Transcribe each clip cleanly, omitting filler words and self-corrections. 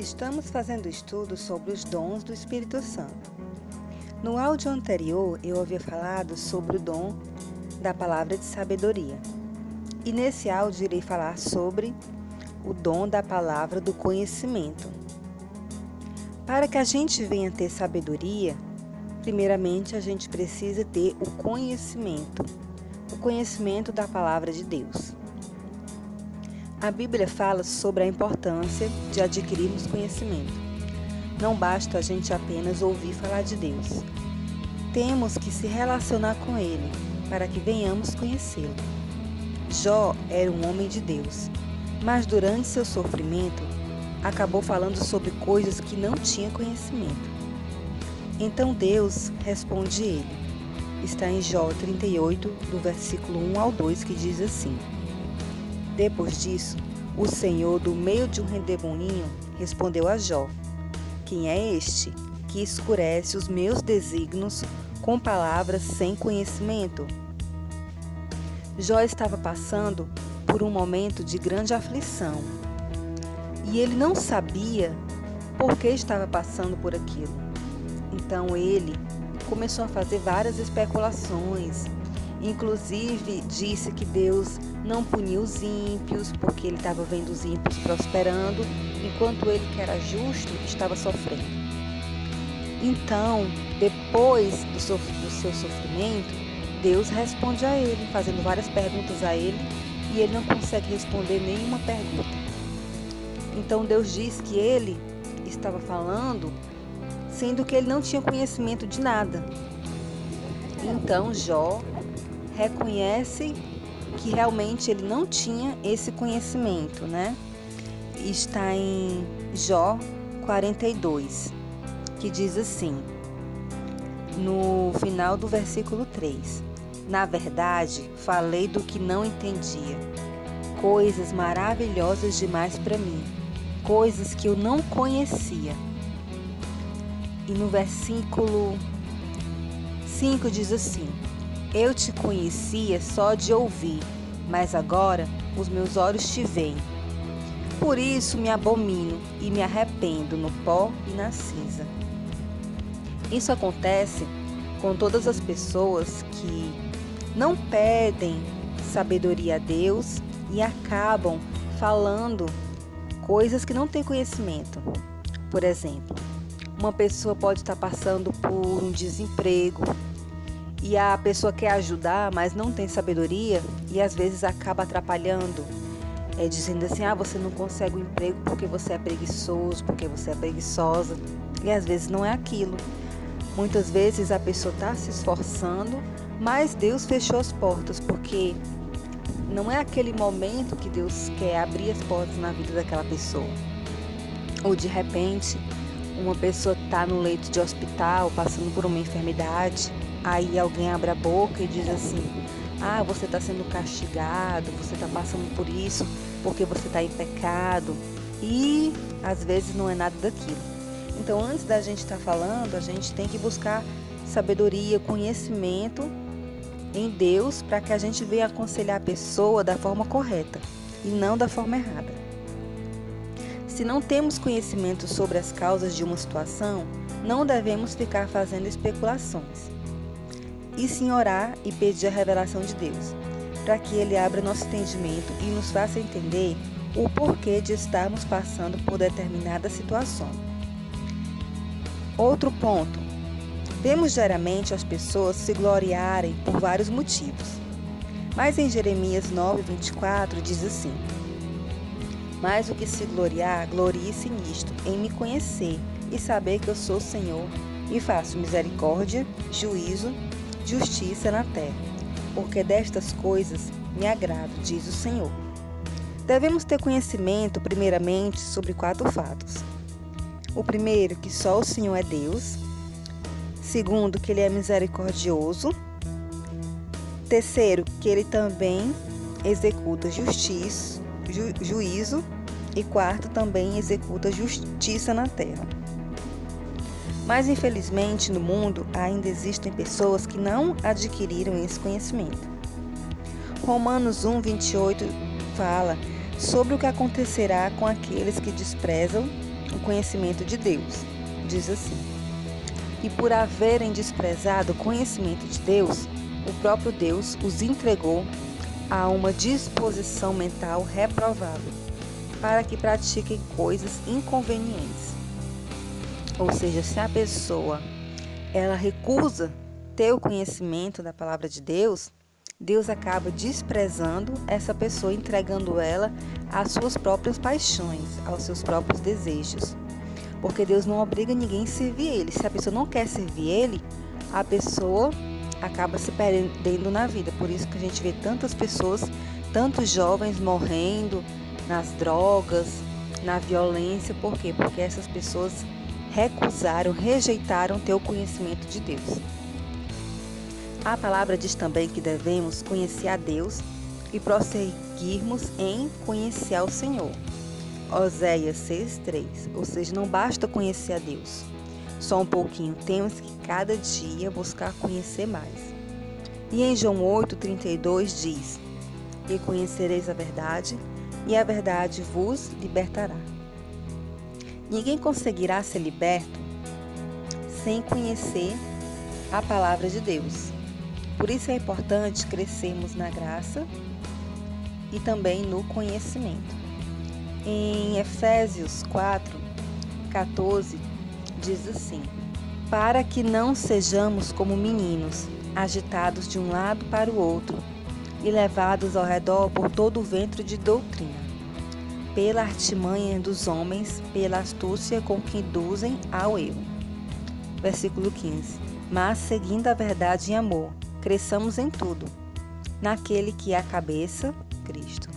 Estamos fazendo estudo sobre os dons do Espírito Santo. No áudio anterior, eu havia falado sobre o dom da palavra de sabedoria. E nesse áudio irei falar sobre o dom da palavra do conhecimento. Para que a gente venha ter sabedoria, primeiramente a gente precisa ter o conhecimento da palavra de Deus. A Bíblia fala sobre a importância de adquirirmos conhecimento. Não basta a gente apenas ouvir falar de Deus. Temos que se relacionar com Ele para que venhamos conhecê-lo. Jó era um homem de Deus, mas durante seu sofrimento acabou falando sobre coisas que não tinha conhecimento. Então Deus responde ele. Está em Jó 38, do versículo 1 ao 2, que diz assim: Depois disso, o Senhor, do meio de um redemoinho, respondeu a Jó: Quem é este que escurece os meus desígnios com palavras sem conhecimento? Jó estava passando por um momento de grande aflição e ele não sabia por que estava passando por aquilo. Então ele começou a fazer várias especulações. Inclusive disse que Deus não punia os ímpios, porque ele estava vendo os ímpios prosperando, enquanto ele, que era justo, estava sofrendo. Então, depois do seu sofrimento, Deus responde a ele, fazendo várias perguntas a ele, e ele não consegue responder nenhuma pergunta. Então Deus diz que ele estava falando, sendo que ele não tinha conhecimento de nada. Então Jó reconhece que realmente ele não tinha esse conhecimento, né? Está em Jó 42, que diz assim, no final do versículo 3: Na verdade, falei do que não entendia, coisas maravilhosas demais para mim, coisas que eu não conhecia. E no versículo 5 diz assim: Eu te conhecia só de ouvir, mas agora os meus olhos te veem. Por isso me abomino e me arrependo no pó e na cinza. Isso acontece com todas as pessoas que não pedem sabedoria a Deus e acabam falando coisas que não têm conhecimento. Por exemplo, uma pessoa pode estar passando por um desemprego e a pessoa quer ajudar, mas não tem sabedoria e às vezes acaba atrapalhando, dizendo assim: você não consegue um emprego porque você é preguiçoso, porque você é preguiçosa, e às vezes não é aquilo. Muitas vezes a pessoa está se esforçando, mas Deus fechou as portas, porque não é aquele momento que Deus quer abrir as portas na vida daquela pessoa. Ou de repente, uma pessoa está no leito de hospital, passando por uma enfermidade, aí alguém abre a boca e diz assim: você está sendo castigado, você está passando por isso porque você está em pecado. E às vezes não é nada daquilo. Então, antes da gente estar falando, a gente tem que buscar sabedoria, conhecimento em Deus, para que a gente venha aconselhar a pessoa da forma correta e não da forma errada. Se não temos conhecimento sobre as causas de uma situação, não devemos ficar fazendo especulações, e sim orar e pedir a revelação de Deus, para que Ele abra nosso entendimento e nos faça entender o porquê de estarmos passando por determinadas situações. Outro ponto: vemos diariamente as pessoas se gloriarem por vários motivos. Mas em Jeremias 9:24 diz assim: Mas o que se gloriar, glorie-se nisto, em me conhecer e saber que eu sou o Senhor, e faço misericórdia, juízo, justiça na terra, porque destas coisas me agrado, diz o Senhor. Devemos ter conhecimento, primeiramente, sobre 4 fatos. O primeiro, que só o Senhor é Deus. Segundo, que Ele é misericordioso. Terceiro, que Ele também executa juízo. E quarto, também executa justiça na terra. Mas, infelizmente, no mundo ainda existem pessoas que não adquiriram esse conhecimento. Romanos 1:28 fala sobre o que acontecerá com aqueles que desprezam o conhecimento de Deus. Diz assim: e por haverem desprezado o conhecimento de Deus, o próprio Deus os entregou a uma disposição mental reprovável, para que pratiquem coisas inconvenientes. Ou seja, se a pessoa ela recusa ter o conhecimento da palavra de Deus, Deus acaba desprezando essa pessoa, entregando ela às suas próprias paixões, aos seus próprios desejos. Porque Deus não obriga ninguém a servir Ele. Se a pessoa não quer servir Ele, a pessoa acaba se perdendo na vida. Por isso que a gente vê tantas pessoas, tantos jovens morrendo nas drogas, na violência. Por quê? Porque essas pessoas rejeitaram ter o conhecimento de Deus. A palavra diz também que devemos conhecer a Deus e prosseguirmos em conhecer ao Senhor. Oséias 6:3. Ou seja, não basta conhecer a Deus só um pouquinho, temos que cada dia buscar conhecer mais. E em João 8:32 diz: e conhecereis a verdade, e a verdade vos libertará. Ninguém conseguirá ser liberto sem conhecer a palavra de Deus. Por isso é importante crescermos na graça e também no conhecimento. Em Efésios 4:14 diz assim: para que não sejamos como meninos, agitados de um lado para o outro e levados ao redor por todo o vento de doutrina, pela artimanha dos homens, pela astúcia com que induzem ao erro. Versículo 15. Mas seguindo a verdade em amor, cresçamos em tudo, naquele que é a cabeça, Cristo.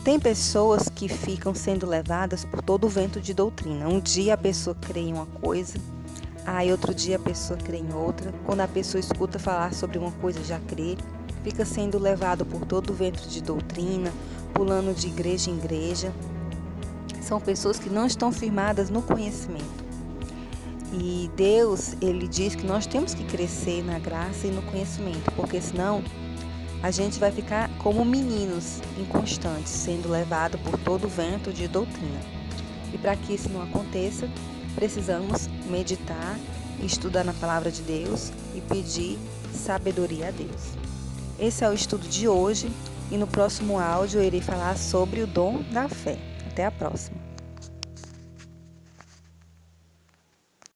Tem pessoas que ficam sendo levadas por todo o vento de doutrina. Um dia a pessoa crê em uma coisa, aí outro dia a pessoa crê em outra. Quando a pessoa escuta falar sobre uma coisa, já crê. Fica sendo levado por todo o vento de doutrina, pulando de igreja em igreja. São pessoas que não estão firmadas no conhecimento. E Deus, Ele diz que nós temos que crescer na graça e no conhecimento, porque senão a gente vai ficar como meninos inconstantes, sendo levado por todo o vento de doutrina. E para que isso não aconteça, precisamos meditar, estudar na palavra de Deus e pedir sabedoria a Deus. Esse é o estudo de hoje e no próximo áudio eu irei falar sobre o dom da fé. Até a próxima!